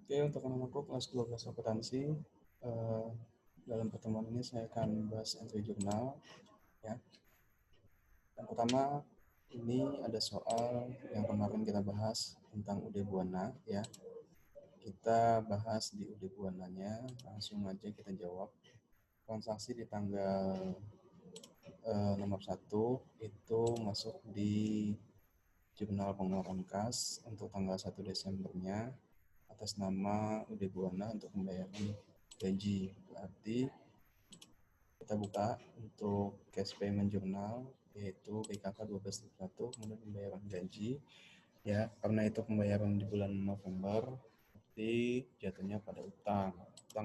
Oke, untuk anak-anakku kelas 12 akuntansi, eh, dalam pertemuan ini saya akan bahas entry jurnal. Ya. Yang pertama, ini ada soal yang kemarin kita bahas tentang UD Buana. Ya. Kita bahas di UD Buananya, langsung aja kita jawab. Transaksi di tanggal nomor 1 itu masuk di jurnal pengeluaran kas untuk tanggal 1 Desembernya atas nama UD Buana untuk pembayaran gaji. Berarti kita buka untuk cash payment journal yaitu BKK 12.1, kemudian pembayaran gaji ya, karena itu pembayaran di bulan November, berarti jatuhnya pada utang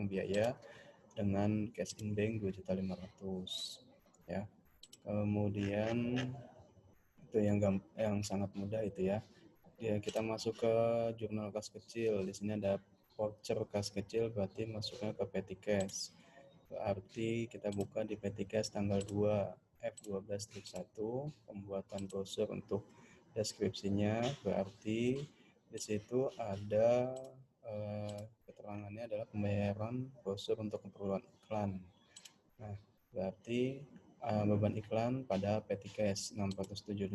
biaya dengan cash in bank 2.500.000 ya. Kemudian itu yang sangat mudah itu ya. Ya, kita masuk ke jurnal kas kecil. Di sini ada voucher kas kecil, berarti masuknya ke petty cash. Berarti kita buka di petty cash tanggal 2 F12-1, pembuatan brosur untuk deskripsinya. Berarti di situ ada keterangannya adalah pembayaran brosur untuk keperluan iklan. Nah, berarti beban iklan pada petty cash 675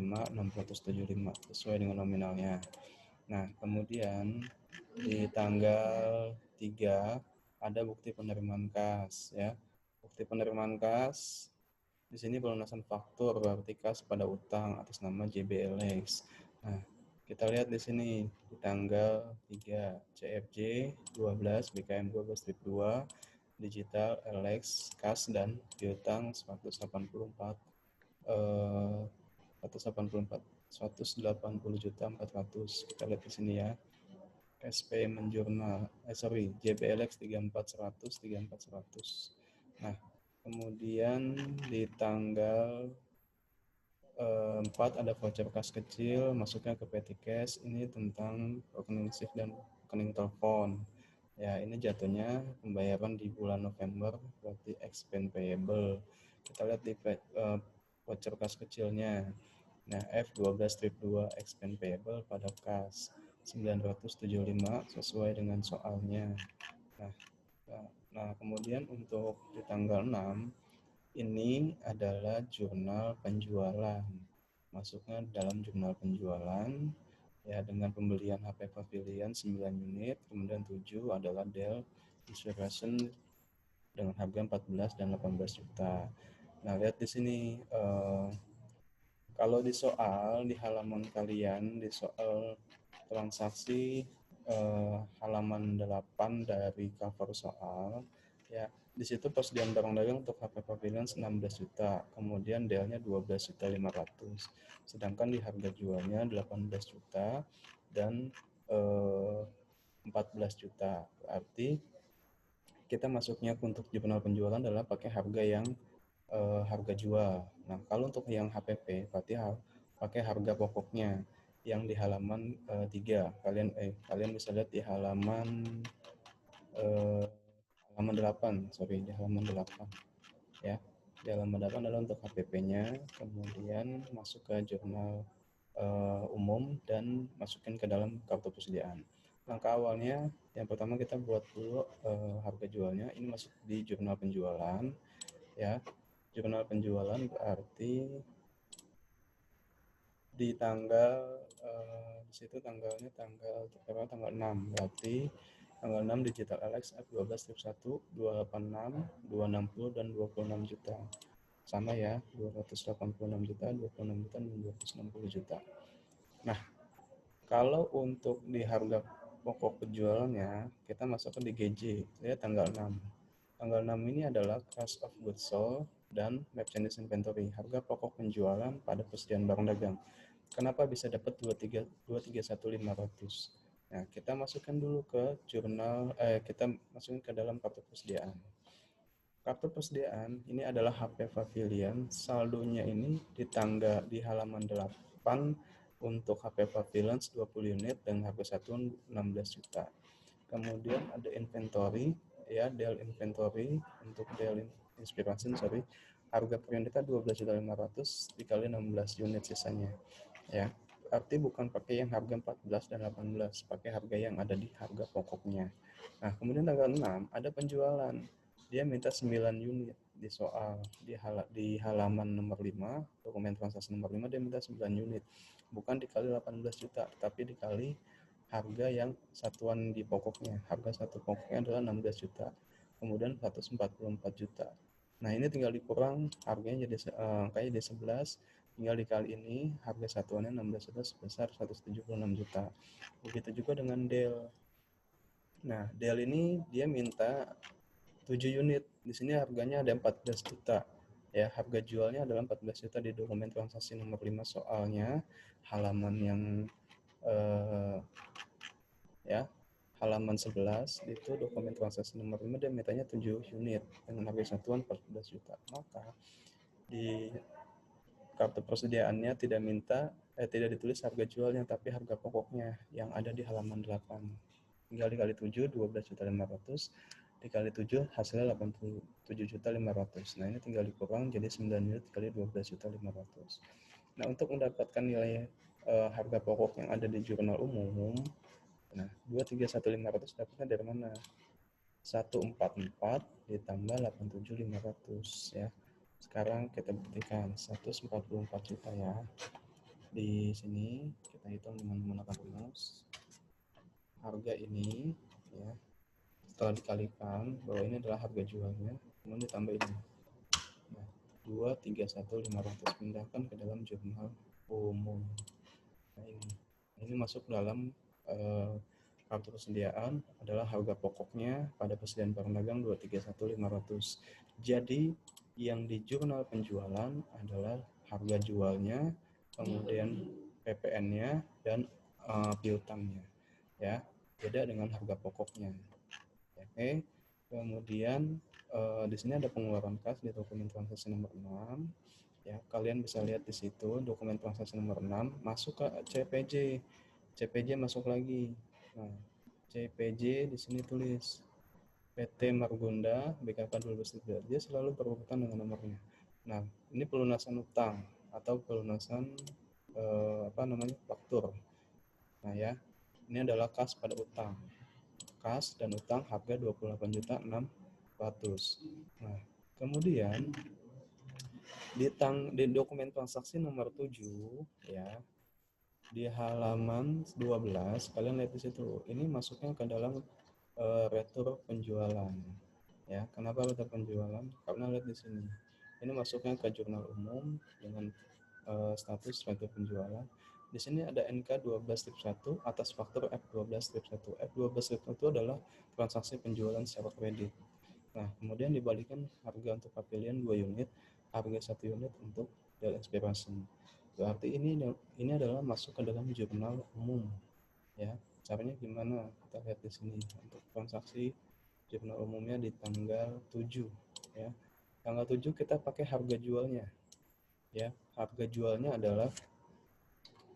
sesuai dengan nominalnya. Nah, kemudian di tanggal 3 ada bukti penerimaan kas ya. Bukti penerimaan kas di sini pelunasan faktur berarti kas pada utang atas nama JBLX. Nah, kita lihat di sini di tanggal 3 CFJ 12 BKM 12-2 digital LX kas dan piutang 184 180.400. Kita lihat di sini ya. Cash payment journal, JBLX 34.100. Nah, kemudian di tanggal 4 ada voucher kas kecil, masuknya ke petty cash. Ini tentang rekening shift dan rekening telepon. Ya, ini jatuhnya pembayaran di bulan November, berarti expense payable. Kita lihat di voucher kas kecilnya. Nah, F12-2 expense payable pada kas 975 sesuai dengan soalnya. Nah, kemudian untuk di tanggal 6 ini adalah jurnal penjualan. Masuknya dalam jurnal penjualan ya dengan pembelian HP Pavilion 9 unit, kemudian 7 adalah Dell Inspiration dengan harga 14 dan 18 juta. Nah, lihat di sini kalau di soal di halaman kalian di soal transaksi halaman 8 dari cover soal ya, di situ persediaan barang dagang untuk HP Pavilion 16 juta, kemudian Dell-nya 12.500.000, sedangkan di harga jualnya 18 juta dan 14 juta. Berarti kita masuknya untuk jurnal penjualan adalah pakai harga yang harga jual. Nah, kalau untuk yang HPP berarti pakai harga pokoknya yang di halaman 3. Kalian bisa lihat di halaman 8, di halaman 8 ya. Di halaman 8 adalah untuk HPP-nya, kemudian masuk ke jurnal umum dan masukin ke dalam kartu persediaan. Langkah awalnya yang pertama kita buat dulu harga jualnya, ini masuk di jurnal penjualan ya. Jurnal penjualan berarti di tanggal di situ tanggalnya tanggal 6, berarti tanggal 6 digital LX F12-1 286, 260 dan 26 juta. Sama ya, 286 juta, 26 juta dan 260 juta. Nah, kalau untuk di harga pokok penjualannya kita masukkan di GJ ya tanggal 6. Tanggal 6 ini adalah cost of goods sold dan merchandise inventory, harga pokok penjualan pada persediaan barang dagang. Kenapa bisa dapat 231.500? Nah, kita masukkan dulu ke jurnal, kita masukkan ke dalam kartu persediaan. Kartu persediaan ini adalah HP Pavilion, saldonya ini di halaman 8 untuk HP Pavilion 20 unit dengan harga satuan 16 juta. Kemudian ada inventory ya, Dell inventory untuk Dell Inspiration harga per unitnya 12.500 dikali 16 unit sisanya ya. berarti bukan pakai yang harga 14 dan 18, pakai harga yang ada di harga pokoknya. Nah, kemudian tanggal 6 ada penjualan. Dia minta 9 unit di soal di halaman nomor 5, dokumen transaksi nomor 5 dia minta 9 unit. Bukan dikali 18 juta, tapi dikali harga yang satuan di pokoknya. Harga satu pokoknya adalah 16 juta. Kemudian 144 juta. Nah, ini tinggal dikurang harganya jadi angkanya jadi 11, tinggal dikali ini harga satuannya 16 juta sebesar 176 juta. Begitu juga dengan Del. Nah, Del ini dia minta 7 unit. Di sini harganya ada 14 juta. Ya, harga jualnya adalah 14 juta di dokumen transaksi nomor 5 soalnya halaman yang ya halaman 11 itu dokumen transaksi nomor 5 dia mintanya 7 unit dengan harga satuan 14 juta. Maka di kartu persediaannya tidak ditulis harga jualnya tapi harga pokoknya yang ada di halaman 8. Tinggal dikali 7 12.500 dikali 7 hasilnya 87.500. Nah, ini tinggal dikurang jadi 9 unit kali 12.500. Nah, untuk mendapatkan nilai harga pokok yang ada di jurnal umum, nah 231.500 dapatnya dari mana? 144 ditambah 87.500 ya. Sekarang kita buktikan 144 juta ya. Di sini kita hitung dengan menggunakan rumus. Harga ini ya setelah dikalikan bahwa ini adalah harga jualnya, kemudian ditambah ini. Nah, 231.500 pindahkan ke dalam jurnal umum. Nah, ini masuk dalam kartu persediaan adalah harga pokoknya pada persediaan barang dagang 231.500. Jadi yang di jurnal penjualan adalah harga jualnya, kemudian PPN-nya dan piutangnya. Ya, beda dengan harga pokoknya. Oke. Kemudian di sini ada pengeluaran kas di dokumen transaksi nomor 6. Ya, kalian bisa lihat di situ dokumen transaksi nomor 6 masuk ke CPJ. CPJ masuk lagi. Nah, CPJ di sini tulis PT Margonda BKK 2013. Dia selalu berurutan dengan nomornya. Nah, ini pelunasan utang atau pelunasan faktur. Nah, ya. Ini adalah kas pada utang. Kas dan utang harga 28.600. Nah, kemudian di dokumen transaksi nomor 7 ya, di halaman 12 kalian lihat di situ. Ini masuknya ke dalam retur penjualan. Ya, kenapa retur penjualan? Karena lihat di sini. Ini masuknya ke jurnal umum dengan status retur penjualan. Di sini ada NK 12-1 atas faktur F12-1. F12-1 adalah transaksi penjualan secara kredit. Nah, kemudian dibalikan harga untuk pavilion 2 unit, harga 1 unit untuk Dell Inspiration. Berarti ini adalah masuk ke dalam jurnal umum. Ya, caranya gimana? Kita lihat di sini untuk transaksi jurnal umumnya di tanggal 7 ya. Tanggal 7 kita pakai harga jualnya. Ya, harga jualnya adalah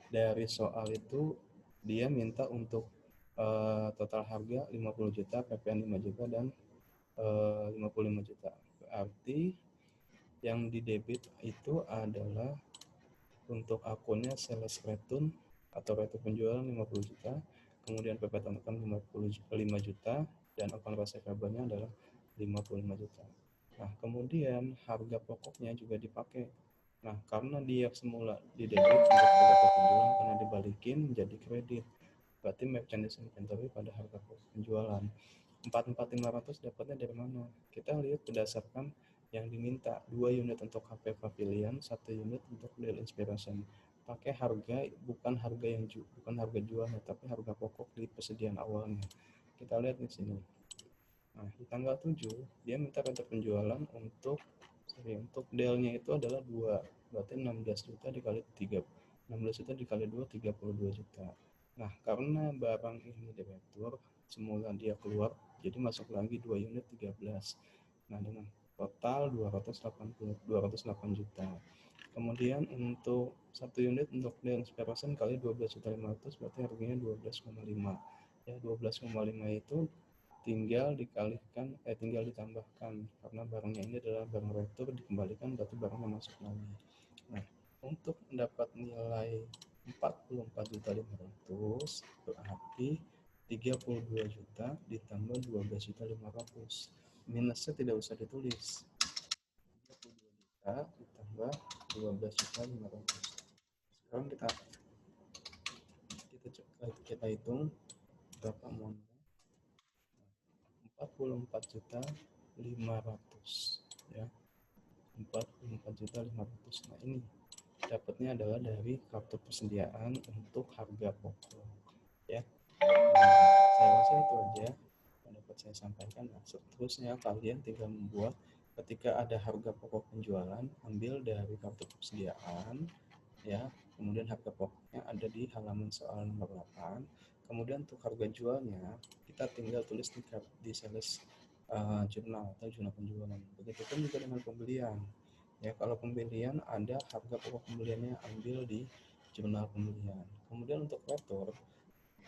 dari soal itu dia minta untuk total harga 50 juta, PPN 5 juta dan 55 juta. Berarti yang di debit itu adalah untuk akunnya sales return atau return penjualan 50 juta, kemudian PP tambahan 55 juta dan akun receivable-nya adalah 55 juta. Nah, kemudian harga pokoknya juga dipakai. Nah, karena dia semula di debit untuk harga penjualan karena dibalikin menjadi kredit. Berarti map changes inventory pada harga penjualan. 44.500 dapatnya dari mana? Kita lihat berdasarkan yang diminta 2 unit untuk HP Pavilion, 1 unit untuk Dell Inspiration. Pakai harga bukan harga jualnya, tapi harga pokok di persediaan awalnya. Kita lihat di sini. Nah, di tanggal 7 dia minta retur penjualan untuk Dell-nya itu adalah 2. Berarti 16 juta dikali 3. 16 juta dikali 2 32 juta. Nah, karena barang ini diretur, semula dia keluar, jadi masuk lagi 2 unit 13. Nah, dengan total 208 juta. Kemudian untuk 1 unit untuk Dell Inspiration kali 12.500 berarti harganya 12,5. Ya, 12,5 itu tinggal ditambahkan karena barangnya ini adalah barang retur, dikembalikan berarti barangnya masuk lagi. Nah, untuk mendapat nilai 44.500.000 berarti 32 juta ditambah 12.500.000. Minusnya tidak usah ditulis. 32 juta ditambah 12.500.000. Sekarang kita hitung berapa modal. 44.500.000 ya. 44.500.000. Nah, ini dapatnya adalah dari kartu persediaan untuk harga pokok ya. Saya rasa itu aja yang dapat saya sampaikan. Nah, seterusnya kalian tinggal membuat ketika ada harga pokok penjualan, ambil dari kartu persediaan ya, kemudian harga pokoknya ada di halaman soal nomor 8. Kemudian untuk harga jualnya kita tinggal tulis di sales jurnal atau jurnal penjualan. Begitupun juga dengan pembelian ya. Kalau pembelian ada harga pokok pembeliannya, ambil di jurnal pembelian. Kemudian untuk retur,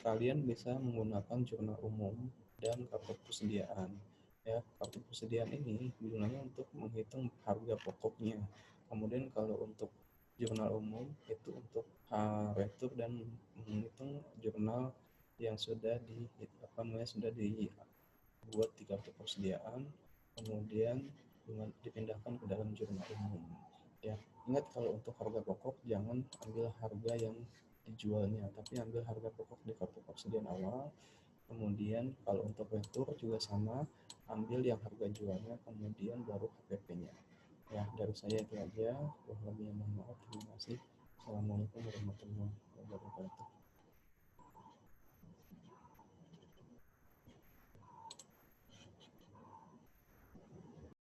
kalian bisa menggunakan jurnal umum dan kartu persediaan ya. Kartu persediaan ini gunanya untuk menghitung harga pokoknya. Kemudian kalau untuk jurnal umum itu untuk retur dan menghitung jurnal yang sudah dibuat di kartu persediaan, kemudian dipindahkan ke dalam jurnal umum ya. Ingat, kalau untuk harga pokok jangan ambil harga yang dijualnya, tapi ambil harga pokok di kartu persediaan awal. Kemudian kalau untuk retur juga sama, ambil yang harga jualnya, kemudian baru HPP-nya ya. Dari saya itu aja, kurang lebihnya mohon maaf. Terima kasih. Assalamualaikum warahmatullahi wabarakatuh.